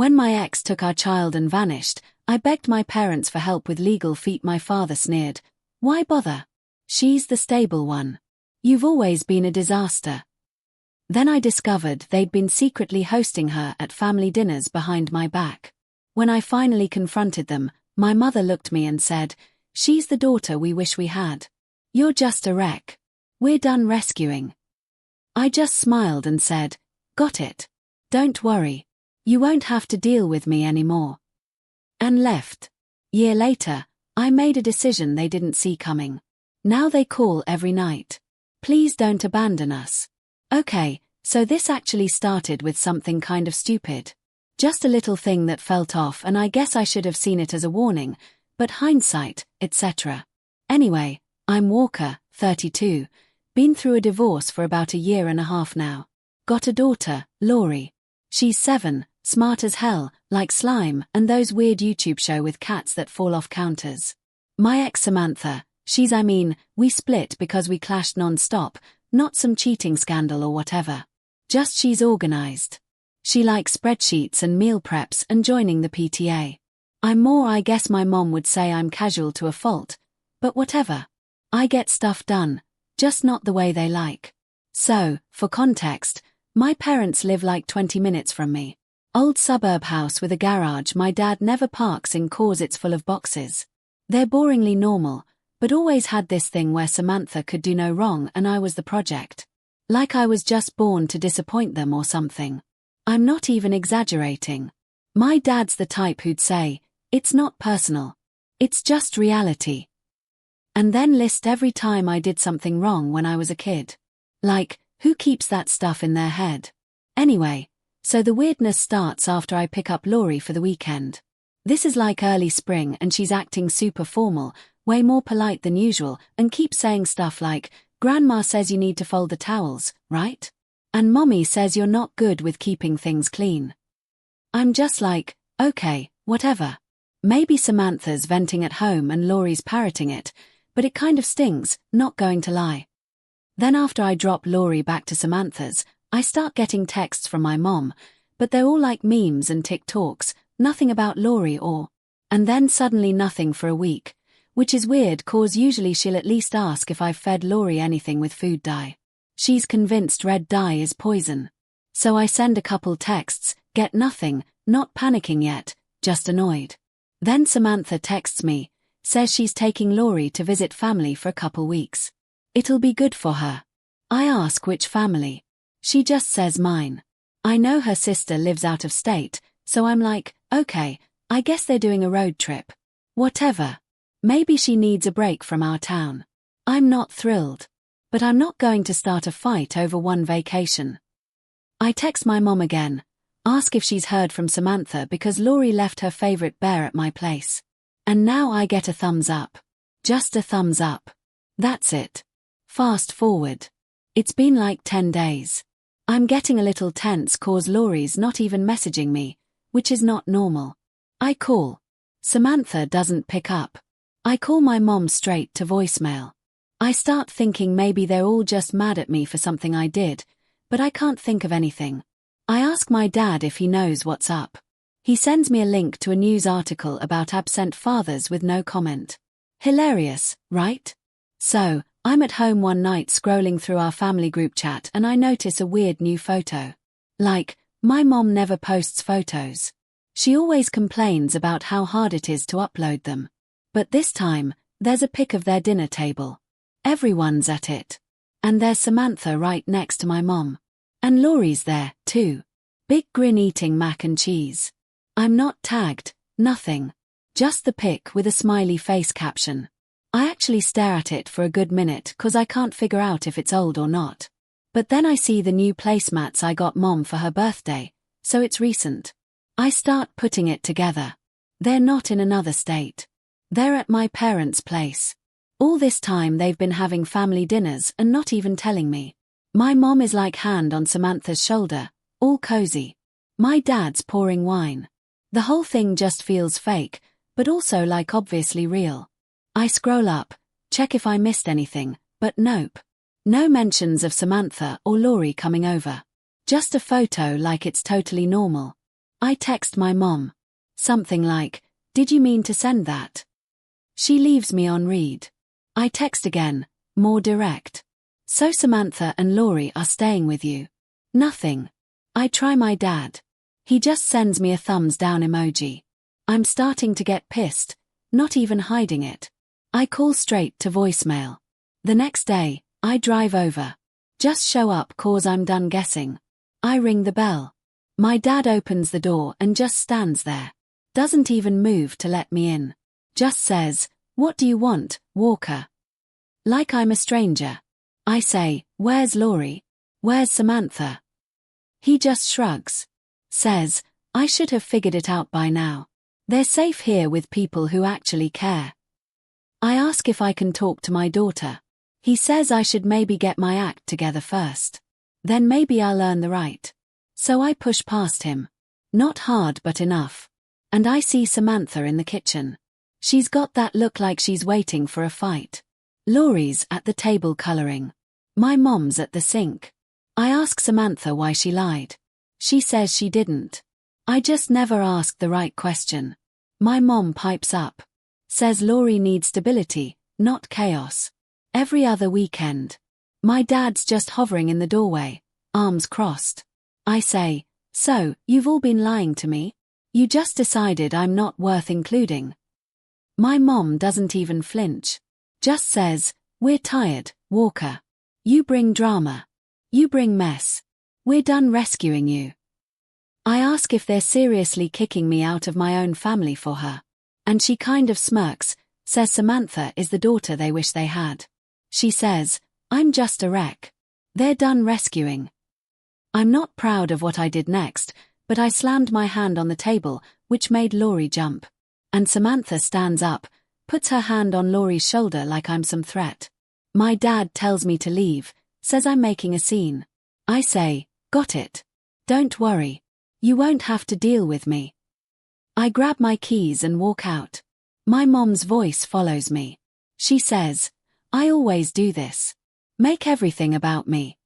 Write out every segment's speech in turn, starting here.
When my ex took our child and vanished, I begged my parents for help with legal feet. My father sneered. Why bother? She's the stable one. You've always been a disaster. Then I discovered they'd been secretly hosting her at family dinners behind my back. When I finally confronted them, my mother looked at me and said, "She's the daughter we wish we had. You're just a wreck. We're done rescuing." I just smiled and said, "Got it. Don't worry. You won't have to deal with me anymore." And left. Year later, I made a decision they didn't see coming. Now they call every night. Please don't abandon us. Okay, so this actually started with something kind of stupid. Just a little thing that felt off, and I guess I should have seen it as a warning, but hindsight, etc. Anyway, I'm Walker, 32, been through a divorce for about a year and a half now. Got a daughter, Laurie. She's 7, smart as hell, like slime and those weird YouTube show with cats that fall off counters. My ex Samantha, we split because we clashed non-stop, not some cheating scandal or whatever. Just she's organized. She likes spreadsheets and meal preps and joining the PTA. I'm more, I guess my mom would say I'm casual to a fault, but whatever. I get stuff done, just not the way they like. So, for context, my parents live like 20 minutes from me. Old suburb house with a garage my dad never parks in cause it's full of boxes. They're boringly normal, but always had this thing where Samantha could do no wrong and I was the project. Like I was just born to disappoint them or something. I'm not even exaggerating. My dad's the type who'd say, "It's not personal. It's just reality." And then list every time I did something wrong when I was a kid. Like, who keeps that stuff in their head? Anyway, so the weirdness starts after I pick up Laurie for the weekend. This is like early spring and she's acting super formal, way more polite than usual, and keeps saying stuff like, "Grandma says you need to fold the towels, right? And Mommy says you're not good with keeping things clean." I'm just like, okay, whatever. Maybe Samantha's venting at home and Laurie's parroting it, but it kind of stings, not going to lie. Then after I drop Laurie back to Samantha's, I start getting texts from my mom, but they're all like memes and TikToks, nothing about Laurie and then suddenly nothing for a week, which is weird cause usually she'll at least ask if I've fed Laurie anything with food dye. She's convinced red dye is poison. So I send a couple texts, get nothing, not panicking yet, just annoyed. Then Samantha texts me, says she's taking Laurie to visit family for a couple weeks. It'll be good for her. I ask which family. She just says mine. I know her sister lives out of state, so I'm like, okay, I guess they're doing a road trip. Whatever. Maybe she needs a break from our town. I'm not thrilled. But I'm not going to start a fight over one vacation. I text my mom again, ask if she's heard from Samantha because Laurie left her favorite bear at my place. And now I get a thumbs up. Just a thumbs up. That's it. Fast forward. It's been like 10 days. I'm getting a little tense cause Laurie's not even messaging me, which is not normal. I call. Samantha doesn't pick up. I call my mom straight to voicemail. I start thinking maybe they're all just mad at me for something I did, but I can't think of anything. I ask my dad if he knows what's up. He sends me a link to a news article about absent fathers with no comment. Hilarious, right? So, I'm at home one night scrolling through our family group chat and I notice a weird new photo. Like, my mom never posts photos. She always complains about how hard it is to upload them. But this time, there's a pic of their dinner table. Everyone's at it. And there's Samantha right next to my mom. And Laurie's there, too. Big grin eating mac and cheese. I'm not tagged, nothing. Just the pic with a smiley face caption. I actually stare at it for a good minute cause I can't figure out if it's old or not. But then I see the new placemats I got mom for her birthday, so it's recent. I start putting it together. They're not in another state. They're at my parents' place. All this time they've been having family dinners and not even telling me. My mom is like hand on Samantha's shoulder, all cozy. My dad's pouring wine. The whole thing just feels fake, but also like obviously real. I scroll up, check if I missed anything, but nope. No mentions of Samantha or Laurie coming over. Just a photo like it's totally normal. I text my mom. Something like, "Did you mean to send that?" She leaves me on read. I text again, more direct. "So Samantha and Laurie are staying with you?" Nothing. I try my dad. He just sends me a thumbs down emoji. I'm starting to get pissed, not even hiding it. I call straight to voicemail. The next day, I drive over. Just show up 'cause I'm done guessing. I ring the bell. My dad opens the door and just stands there. Doesn't even move to let me in. Just says, "What do you want, Walker?" Like I'm a stranger. I say, "Where's Laurie? Where's Samantha?" He just shrugs. Says, "I should have figured it out by now. They're safe here with people who actually care." I ask if I can talk to my daughter. He says I should maybe get my act together first. Then maybe I'll earn the right. So I push past him. Not hard but enough. And I see Samantha in the kitchen. She's got that look like she's waiting for a fight. Laurie's at the table coloring. My mom's at the sink. I ask Samantha why she lied. She says she didn't. I just never asked the right question. My mom pipes up. Says Laurie needs stability, not chaos. Every other weekend. My dad's just hovering in the doorway, arms crossed. I say, "So, you've all been lying to me? You just decided I'm not worth including?" My mom doesn't even flinch. Just says, "We're tired, Walker. You bring drama. You bring mess. We're done rescuing you." I ask if they're seriously kicking me out of my own family for her. And she kind of smirks, says Samantha is the daughter they wish they had. She says, "I'm just a wreck. They're done rescuing." I'm not proud of what I did next, but I slammed my hand on the table, which made Laurie jump. And Samantha stands up, puts her hand on Laurie's shoulder like I'm some threat. My dad tells me to leave, says I'm making a scene. I say, "Got it. Don't worry. You won't have to deal with me." I grab my keys and walk out. My mom's voice follows me. She says, "I always do this. Make everything about me."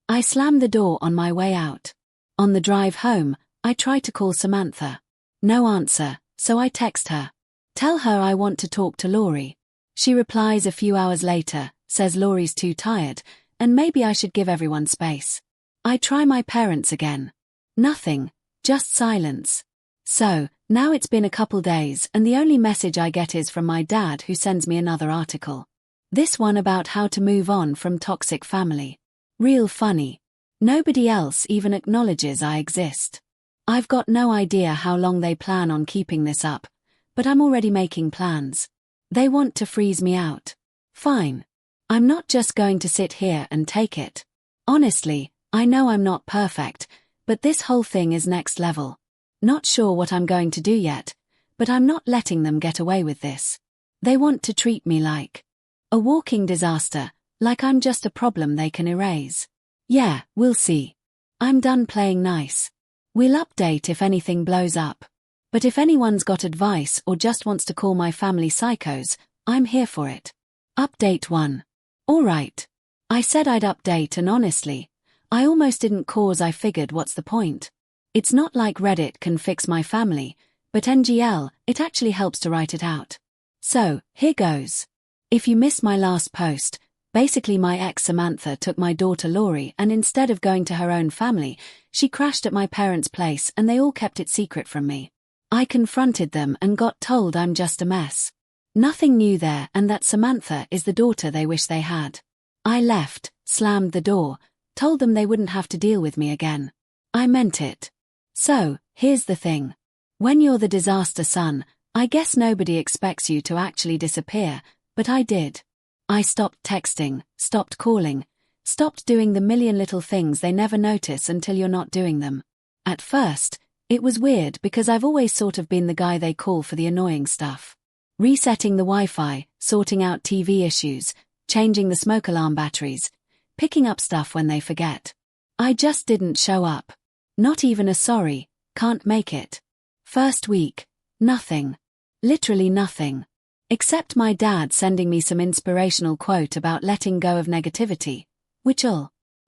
I slam the door on my way out. On the drive home, I try to call Samantha. No answer, so I text her. Tell her I want to talk to Laurie. She replies a few hours later, says Laurie's too tired, and maybe I should give everyone space. I try my parents again. Nothing, just silence. So, now it's been a couple days and the only message I get is from my dad who sends me another article. This one about how to move on from toxic family. Real funny. Nobody else even acknowledges I exist. I've got no idea how long they plan on keeping this up, but I'm already making plans. They want to freeze me out. Fine. I'm not just going to sit here and take it. Honestly, I know I'm not perfect, but this whole thing is next level. Not sure what I'm going to do yet, but I'm not letting them get away with this. They want to treat me like a walking disaster, like I'm just a problem they can erase. Yeah, we'll see. I'm done playing nice. We'll update if anything blows up. But if anyone's got advice or just wants to call my family psychos, I'm here for it. Update 1. Alright. I said I'd update and honestly, I almost didn't cause I figured what's the point. It's not like Reddit can fix my family, but NGL, it actually helps to write it out. So, here goes. If you missed my last post, basically my ex Samantha took my daughter Laurie and instead of going to her own family, she crashed at my parents' place and they all kept it secret from me. I confronted them and got told I'm just a mess. Nothing new there and that Samantha is the daughter they wish they had. I left, slammed the door, told them they wouldn't have to deal with me again. I meant it. So, here's the thing. When you're the disaster son, I guess nobody expects you to actually disappear, but I did. I stopped texting, stopped calling, stopped doing the million little things they never notice until you're not doing them. At first, it was weird because I've always sort of been the guy they call for the annoying stuff. Resetting the Wi-Fi, sorting out TV issues, changing the smoke alarm batteries, picking up stuff when they forget. I just didn't show up. Not even a sorry, can't make it. First week, nothing. Literally nothing. Except my dad sending me some inspirational quote about letting go of negativity.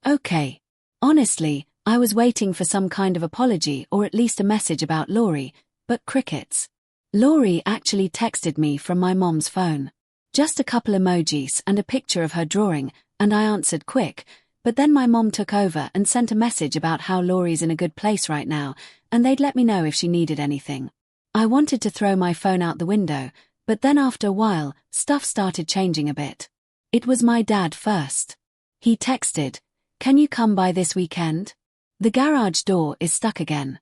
Okay. Honestly, I was waiting for some kind of apology or at least a message about Laurie, but crickets. Laurie actually texted me from my mom's phone. Just a couple emojis and a picture of her drawing, and I answered quick, but then my mom took over and sent a message about how Laurie's in a good place right now, and they'd let me know if she needed anything. I wanted to throw my phone out the window, but then after a while, stuff started changing a bit. It was my dad first. He texted, "Can you come by this weekend? The garage door is stuck again."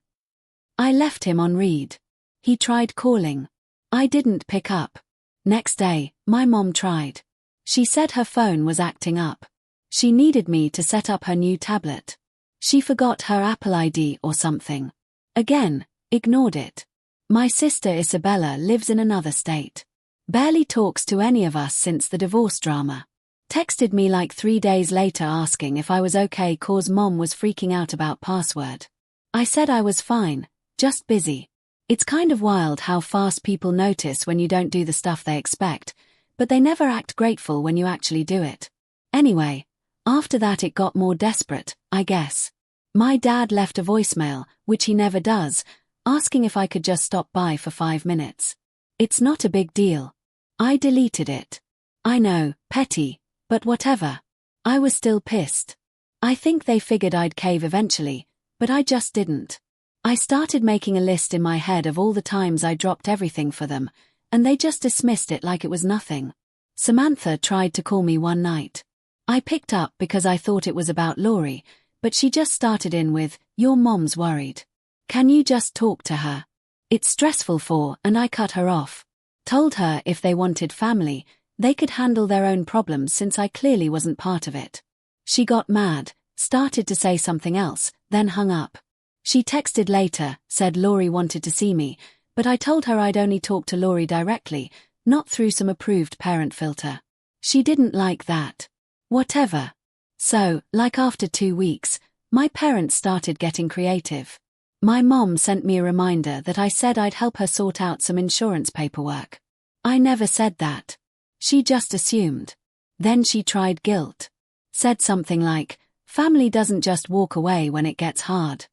I left him on read. He tried calling. I didn't pick up. Next day, my mom tried. She said her phone was acting up. She needed me to set up her new tablet. She forgot her Apple ID or something. Again, ignored it. My sister Isabella lives in another state. Barely talks to any of us since the divorce drama. Texted me like 3 days later asking if I was okay cause mom was freaking out about password. I said I was fine, just busy. It's kind of wild how fast people notice when you don't do the stuff they expect, but they never act grateful when you actually do it. Anyway, after that it got more desperate, I guess. My dad left a voicemail, which he never does, asking if I could just stop by for 5 minutes. It's not a big deal. I deleted it. I know, petty, but whatever. I was still pissed. I think they figured I'd cave eventually, but I just didn't. I started making a list in my head of all the times I dropped everything for them, and they just dismissed it like it was nothing. Samantha tried to call me one night. I picked up because I thought it was about Laurie, but she just started in with, "Your mom's worried. Can you just talk to her? It's stressful and I cut her off. Told her if they wanted family, they could handle their own problems since I clearly wasn't part of it. She got mad, started to say something else, then hung up. She texted later, said Laurie wanted to see me, but I told her I'd only talk to Laurie directly, not through some approved parent filter. She didn't like that. Whatever. So, like after 2 weeks, my parents started getting creative. My mom sent me a reminder that I said I'd help her sort out some insurance paperwork. I never said that. She just assumed. Then she tried guilt. Said something like, "Family doesn't just walk away when it gets hard."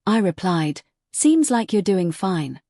I replied, "Seems like you're doing fine."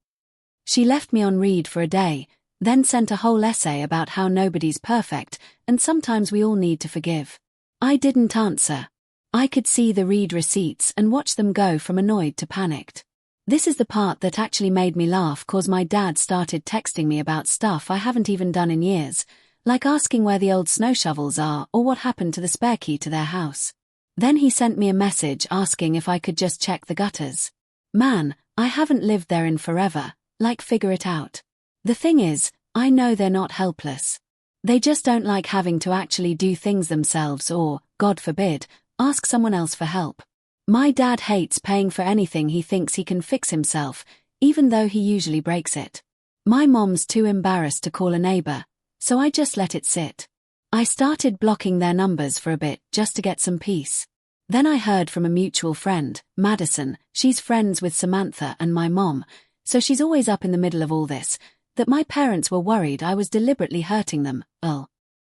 She left me on read for a day, then sent a whole essay about how nobody's perfect, and sometimes we all need to forgive. I didn't answer. I could see the read receipts and watch them go from annoyed to panicked. This is the part that actually made me laugh cause my dad started texting me about stuff I haven't even done in years, like asking where the old snow shovels are or what happened to the spare key to their house. Then he sent me a message asking if I could just check the gutters. Man, I haven't lived there in forever, like figure it out. The thing is, I know they're not helpless. They just don't like having to actually do things themselves or, God forbid, ask someone else for help. My dad hates paying for anything he thinks he can fix himself, even though he usually breaks it. My mom's too embarrassed to call a neighbor, so I just let it sit. I started blocking their numbers for a bit just to get some peace. Then I heard from a mutual friend, Madison, she's friends with Samantha and my mom, so she's always up in the middle of all this, that my parents were worried I was deliberately hurting them.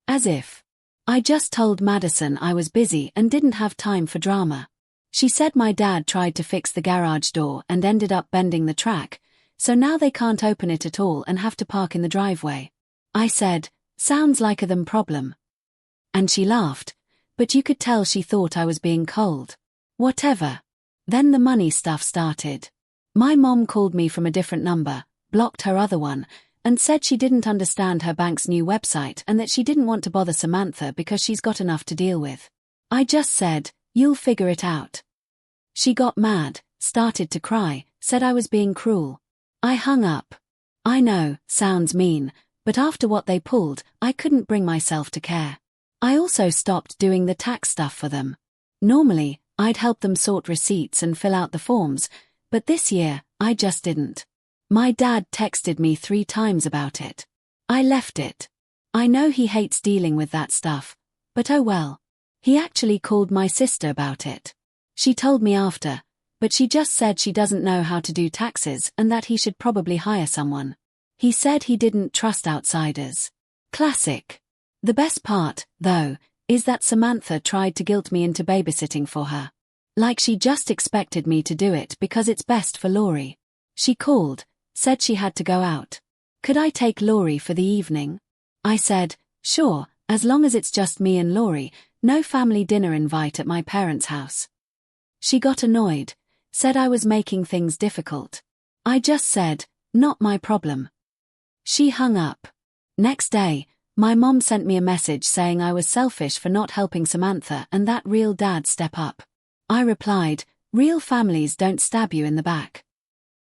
As if. I just told Madison I was busy and didn't have time for drama. She said my dad tried to fix the garage door and ended up bending the track, so now they can't open it at all and have to park in the driveway. I said, "Sounds like a them problem." And she laughed, but you could tell she thought I was being cold. Whatever. Then the money stuff started. My mom called me from a different number, blocked her other one, and said she didn't understand her bank's new website and that she didn't want to bother Samantha because she's got enough to deal with. I just said, "You'll figure it out." She got mad, started to cry, said I was being cruel. I hung up. I know, sounds mean, but after what they pulled, I couldn't bring myself to care. I also stopped doing the tax stuff for them. Normally, I'd help them sort receipts and fill out the forms, but this year, I just didn't. My dad texted me 3 times about it. I left it. I know he hates dealing with that stuff, but oh well. He actually called my sister about it. She told me after, but she just said she doesn't know how to do taxes and that he should probably hire someone. He said he didn't trust outsiders. Classic. The best part, though, is that Samantha tried to guilt me into babysitting for her. Like she just expected me to do it because it's best for Laurie. She called, said she had to go out. Could I take Laurie for the evening? I said, sure, as long as it's just me and Laurie, no family dinner invite at my parents' house. She got annoyed, said I was making things difficult. I just said, not my problem. She hung up. Next day, my mom sent me a message saying I was selfish for not helping Samantha and that real dad step up. I replied, real families don't stab you in the back.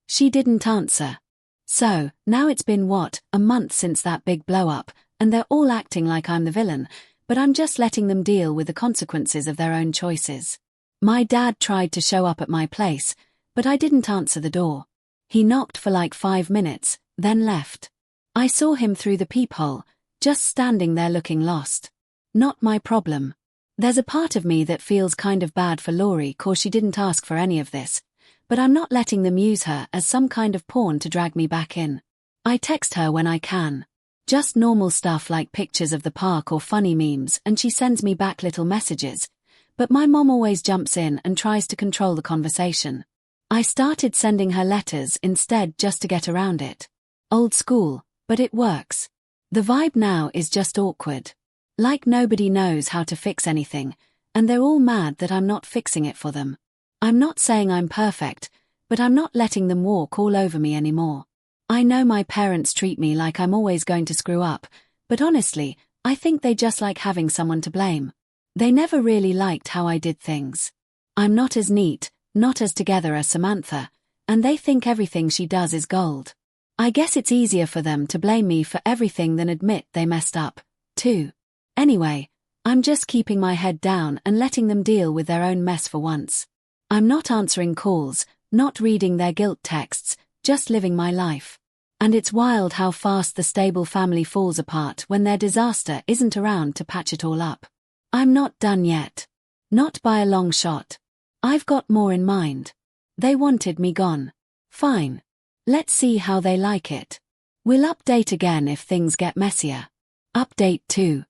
She didn't answer. So, now it's been a month since that big blow-up, and they're all acting like I'm the villain, but I'm just letting them deal with the consequences of their own choices. My dad tried to show up at my place, but I didn't answer the door. He knocked for like 5 minutes, then left. I saw him through the peephole, just standing there looking lost. Not my problem. There's a part of me that feels kind of bad for Laurie 'cause she didn't ask for any of this, but I'm not letting them use her as some kind of pawn to drag me back in. I text her when I can. Just normal stuff like pictures of the park or funny memes, and she sends me back little messages, but my mom always jumps in and tries to control the conversation. I started sending her letters instead just to get around it. Old school, but it works. The vibe now is just awkward. Like nobody knows how to fix anything, and they're all mad that I'm not fixing it for them. I'm not saying I'm perfect, but I'm not letting them walk all over me anymore. I know my parents treat me like I'm always going to screw up, but honestly, I think they just like having someone to blame. They never really liked how I did things. I'm not as neat, not as together as Samantha, and they think everything she does is gold. I guess it's easier for them to blame me for everything than admit they messed up, too. Anyway, I'm just keeping my head down and letting them deal with their own mess for once. I'm not answering calls, not reading their guilt texts, just living my life. And it's wild how fast the stable family falls apart when their disaster isn't around to patch it all up. I'm not done yet. Not by a long shot. I've got more in mind. They wanted me gone. Fine. Let's see how they like it. We'll update again if things get messier. Update 2.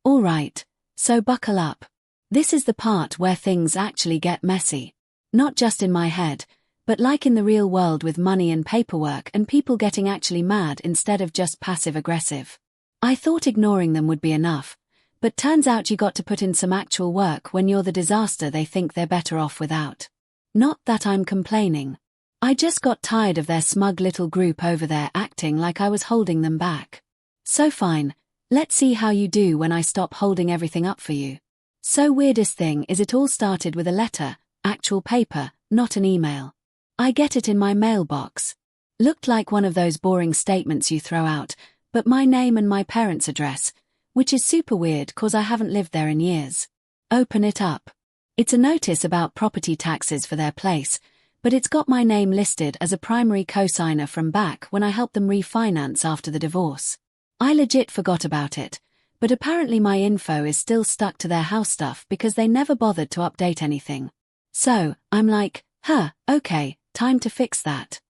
Alright, so buckle up. This is the part where things actually get messy. Not just in my head, but like in the real world with money and paperwork and people getting actually mad instead of just passive-aggressive. I thought ignoring them would be enough, but turns out you got to put in some actual work when you're the disaster they think they're better off without. Not that I'm complaining. I just got tired of their smug little group over there acting like I was holding them back. So fine, let's see how you do when I stop holding everything up for you. So weirdest thing is it all started with a letter, actual paper, not an email. I get it in my mailbox. Looked like one of those boring statements you throw out, but my name and my parents' address, which is super weird 'cause I haven't lived there in years. Open it up. It's a notice about property taxes for their place, but it's got my name listed as a primary co-signer from back when I helped them refinance after the divorce. I legit forgot about it, but apparently my info is still stuck to their house stuff because they never bothered to update anything. So, I'm like, okay, time to fix that.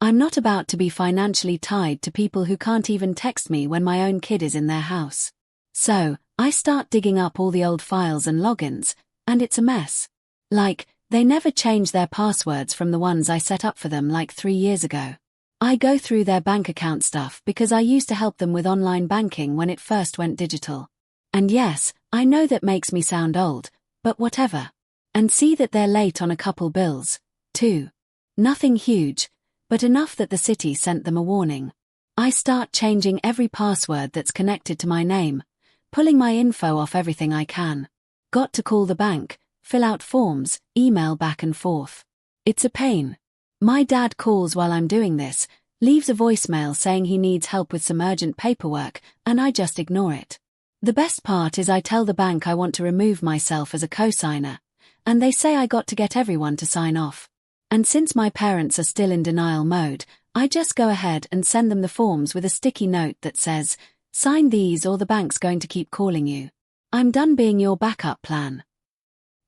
I'm not about to be financially tied to people who can't even text me when my own kid is in their house. So, I start digging up all the old files and logins, and it's a mess. Like, they never change their passwords from the ones I set up for them like 3 years ago. I go through their bank account stuff because I used to help them with online banking when it first went digital. And yes, I know that makes me sound old, but whatever. And see that they're late on a couple bills, too. Nothing huge, but enough that the city sent them a warning. I start changing every password that's connected to my name, pulling my info off everything I can. Got to call the bank, fill out forms, email back and forth. It's a pain. My dad calls while I'm doing this, leaves a voicemail saying he needs help with some urgent paperwork, and I just ignore it. The best part is I tell the bank I want to remove myself as a co-signer, and they say I got to get everyone to sign off. And since my parents are still in denial mode, I just go ahead and send them the forms with a sticky note that says, sign these or the bank's going to keep calling you. I'm done being your backup plan.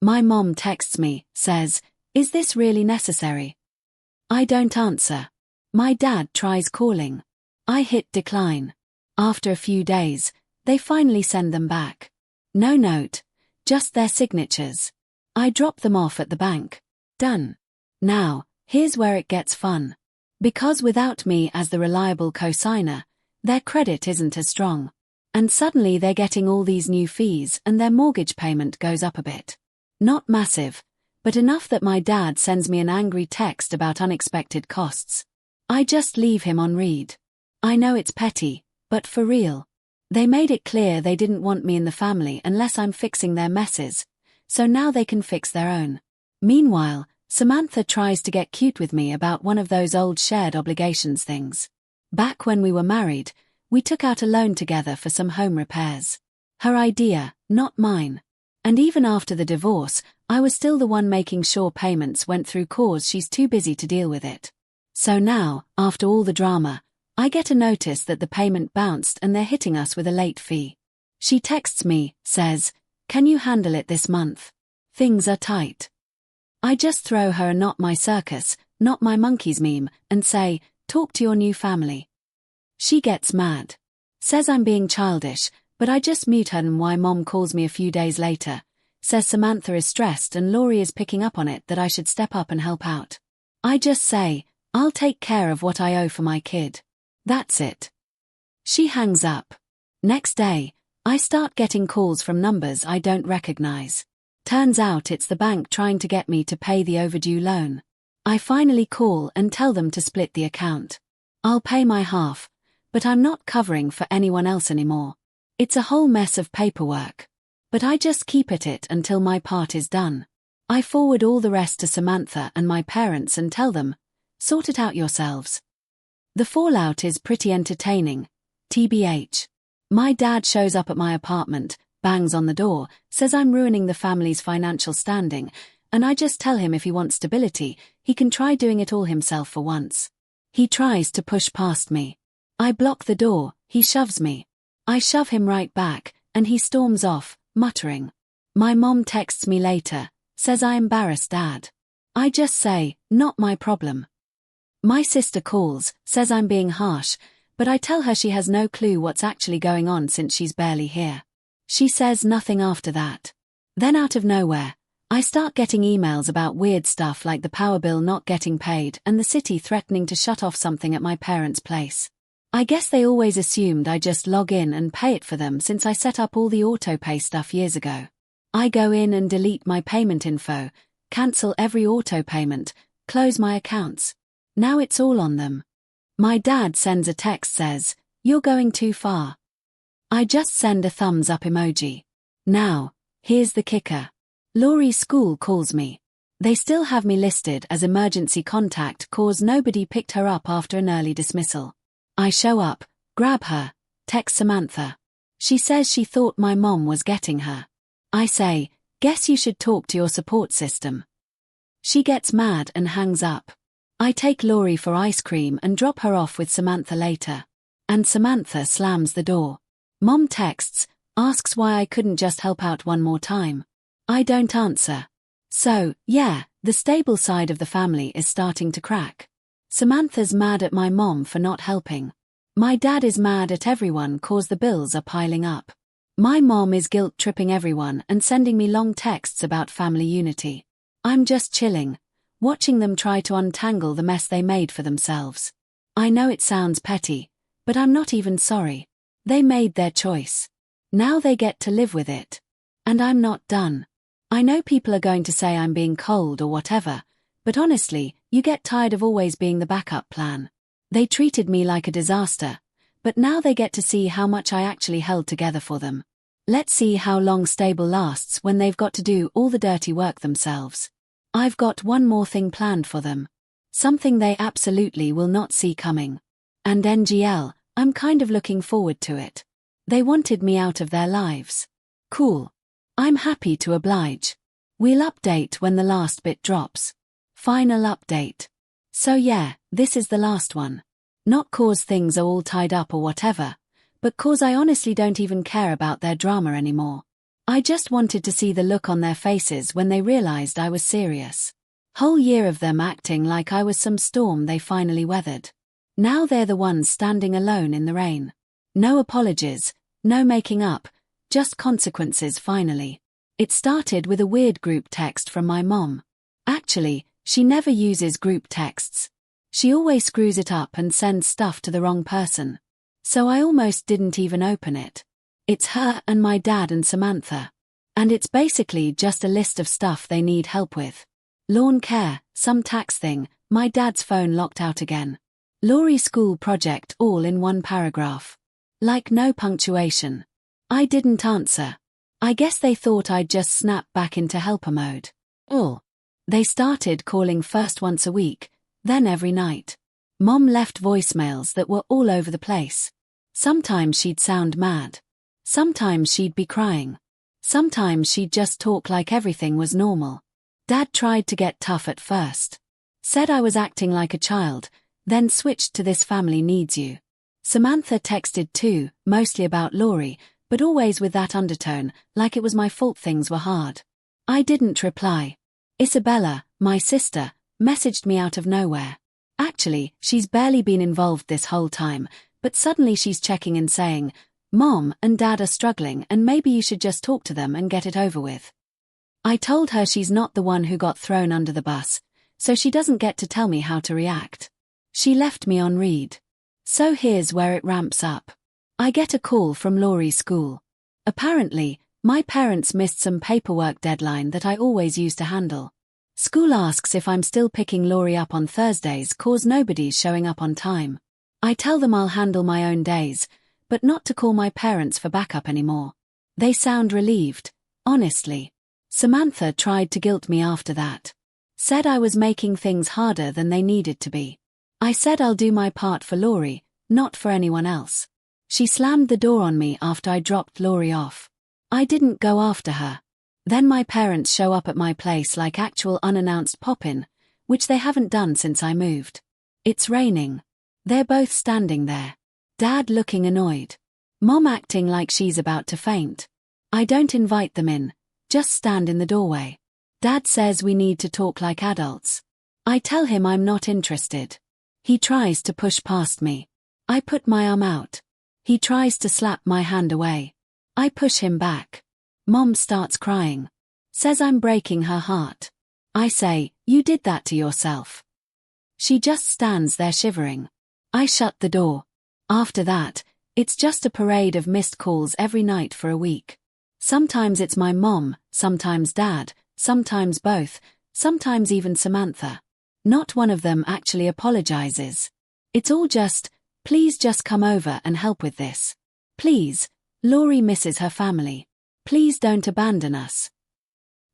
My mom texts me, says, is this really necessary? I don't answer. My dad tries calling. I hit decline. After a few days, they finally send them back. No note, just their signatures. I drop them off at the bank. Done. Now, here's where it gets fun. Because without me as the reliable co-signer, their credit isn't as strong. And suddenly they're getting all these new fees and their mortgage payment goes up a bit. Not massive, but enough that my dad sends me an angry text about unexpected costs. I just leave him on read. I know it's petty, but for real. They made it clear they didn't want me in the family unless I'm fixing their messes, so now they can fix their own. Meanwhile, Samantha tries to get cute with me about one of those old shared obligations things. Back when we were married, we took out a loan together for some home repairs. Her idea, not mine. And even after the divorce, I was still the one making sure payments went through cause she's too busy to deal with it. So now, after all the drama, I get a notice that the payment bounced and they're hitting us with a late fee. She texts me, says, "Can you handle it this month? Things are tight." I just throw her a "not my circus, not my monkeys" meme and say, "Talk to your new family." She gets mad. Says I'm being childish, but I just mute her and why mom calls me a few days later. Says Samantha is stressed and Laurie is picking up on it that I should step up and help out. I just say, "I'll take care of what I owe for my kid." That's it. She hangs up. Next day, I start getting calls from numbers I don't recognize. Turns out it's the bank trying to get me to pay the overdue loan. I finally call and tell them to split the account. I'll pay my half, but I'm not covering for anyone else anymore. It's a whole mess of paperwork. But I just keep at it until my part is done. I forward all the rest to Samantha and my parents and tell them, "Sort it out yourselves." The fallout is pretty entertaining, TBH. My dad shows up at my apartment, bangs on the door, says I'm ruining the family's financial standing, and I just tell him if he wants stability, he can try doing it all himself for once. He tries to push past me. I block the door, he shoves me. I shove him right back, and he storms off, muttering. My mom texts me later, says I embarrassed Dad. I just say, "Not my problem." My sister calls, says I'm being harsh, but I tell her she has no clue what's actually going on since she's barely here. She says nothing after that. Then out of nowhere, I start getting emails about weird stuff like the power bill not getting paid and the city threatening to shut off something at my parents' place. I guess they always assumed I just log in and pay it for them since I set up all the auto-pay stuff years ago. I go in and delete my payment info, cancel every auto-payment, close my accounts. Now it's all on them. My dad sends a text says, "You're going too far." I just send a thumbs up emoji. Now, here's the kicker. Laurie's school calls me. They still have me listed as emergency contact cause nobody picked her up after an early dismissal. I show up, grab her, text Samantha. She says she thought my mom was getting her. I say, "Guess you should talk to your support system." She gets mad and hangs up. I take Laurie for ice cream and drop her off with Samantha later. And Samantha slams the door. Mom texts, asks why I couldn't just help out one more time. I don't answer. So, yeah, the stable side of the family is starting to crack. Samantha's mad at my mom for not helping. My dad is mad at everyone cause the bills are piling up. My mom is guilt-tripping everyone and sending me long texts about family unity. I'm just chilling, watching them try to untangle the mess they made for themselves. I know it sounds petty, but I'm not even sorry. They made their choice. Now they get to live with it. And I'm not done. I know people are going to say I'm being cold or whatever, but honestly, you get tired of always being the backup plan. They treated me like a disaster, but now they get to see how much I actually held together for them. Let's see how long stable lasts when they've got to do all the dirty work themselves. I've got one more thing planned for them. Something they absolutely will not see coming. And NGL, I'm kind of looking forward to it. They wanted me out of their lives. Cool. I'm happy to oblige. We'll update when the last bit drops. Final update. So yeah, this is the last one. Not cause things are all tied up or whatever, but cause I honestly don't even care about their drama anymore. I just wanted to see the look on their faces when they realized I was serious. Whole year of them acting like I was some storm they finally weathered. Now they're the ones standing alone in the rain. No apologies, no making up, just consequences finally. It started with a weird group text from my mom. Actually, she never uses group texts. She always screws it up and sends stuff to the wrong person. So I almost didn't even open it. It's her and my dad and Samantha. And it's basically just a list of stuff they need help with. Lawn care, some tax thing, my dad's phone locked out again. Laurie school project, all in one paragraph. Like no punctuation. I didn't answer. I guess they thought I'd just snap back into helper mode. They started calling first once a week, then every night. Mom left voicemails that were all over the place. Sometimes she'd sound mad. Sometimes she'd be crying. Sometimes she'd just talk like everything was normal. Dad tried to get tough at first. Said I was acting like a child, then switched to "this family needs you." Samantha texted too, mostly about Laurie, but always with that undertone, like it was my fault things were hard. I didn't reply. Isabella, my sister, messaged me out of nowhere. Actually, she's barely been involved this whole time, but suddenly she's checking and saying, "Mom and Dad are struggling and maybe you should just talk to them and get it over with." I told her she's not the one who got thrown under the bus, so she doesn't get to tell me how to react. She left me on read. So here's where it ramps up. I get a call from Laurie's school. Apparently, my parents missed some paperwork deadline that I always used to handle. School asks if I'm still picking Laurie up on Thursdays cause nobody's showing up on time. I tell them I'll handle my own days, but not to call my parents for backup anymore. They sound relieved, honestly. Samantha tried to guilt me after that. Said I was making things harder than they needed to be. I said I'll do my part for Laurie, not for anyone else. She slammed the door on me after I dropped Laurie off. I didn't go after her. Then my parents show up at my place like actual unannounced pop-in, which they haven't done since I moved. It's raining. They're both standing there. Dad looking annoyed. Mom acting like she's about to faint. I don't invite them in, just stand in the doorway. Dad says we need to talk like adults. I tell him I'm not interested. He tries to push past me. I put my arm out. He tries to slap my hand away. I push him back. Mom starts crying. Says I'm breaking her heart. I say, "You did that to yourself." She just stands there shivering. I shut the door. After that, it's just a parade of missed calls every night for a week. Sometimes it's my mom, sometimes Dad, sometimes both, sometimes even Samantha. Not one of them actually apologizes. It's all just, "Please just come over and help with this. Please, Laurie misses her family. Please don't abandon us."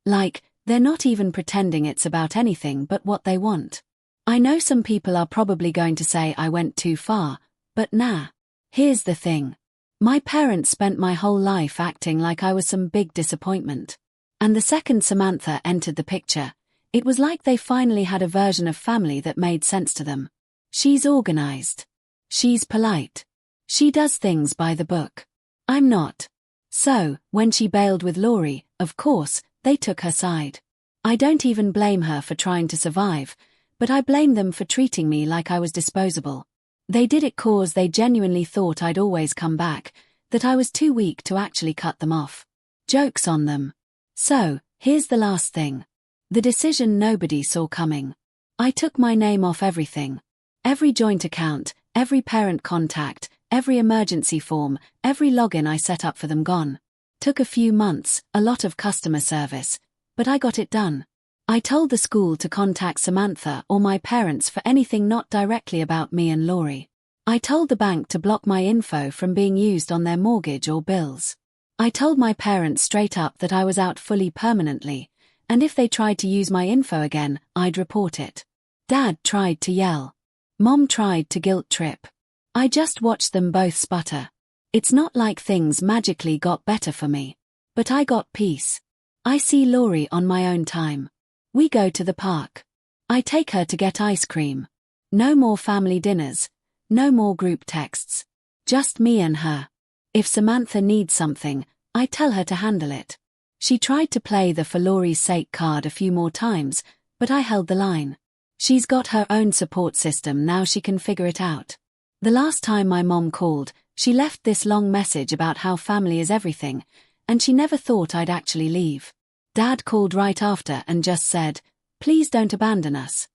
Like, they're not even pretending it's about anything but what they want. I know some people are probably going to say I went too far, but nah. Here's the thing. My parents spent my whole life acting like I was some big disappointment. And the second Samantha entered the picture, it was like they finally had a version of family that made sense to them. She's organized. She's polite. She does things by the book. I'm not. So, when she bailed with Laurie, of course, they took her side. I don't even blame her for trying to survive, but I blame them for treating me like I was disposable. They did it cause they genuinely thought I'd always come back, that I was too weak to actually cut them off. Joke's on them. So, here's the last thing. The decision nobody saw coming. I took my name off everything. Every joint account, every parent contact, every emergency form, every login I set up for them gone. Took a few months, a lot of customer service, but I got it done. I told the school to contact Samantha or my parents for anything not directly about me and Laurie. I told the bank to block my info from being used on their mortgage or bills. I told my parents straight up that I was out fully permanently, and if they tried to use my info again, I'd report it. Dad tried to yell. Mom tried to guilt trip. I just watched them both sputter. It's not like things magically got better for me. But I got peace. I see Laurie on my own time. We go to the park. I take her to get ice cream. No more family dinners. No more group texts. Just me and her. If Samantha needs something, I tell her to handle it. She tried to play the "for Laurie's sake" card a few more times, but I held the line. She's got her own support system now, she can figure it out. The last time my mom called, she left this long message about how family is everything, and she never thought I'd actually leave. Dad called right after and just said, "Please don't abandon us."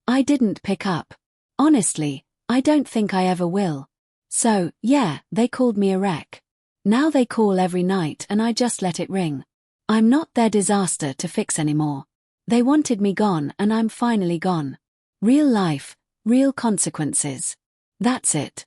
I didn't pick up. Honestly, I don't think I ever will. So, yeah, they called me a wreck. Now they call every night and I just let it ring. I'm not their disaster to fix anymore. They wanted me gone and I'm finally gone. Real life, real consequences. That's it.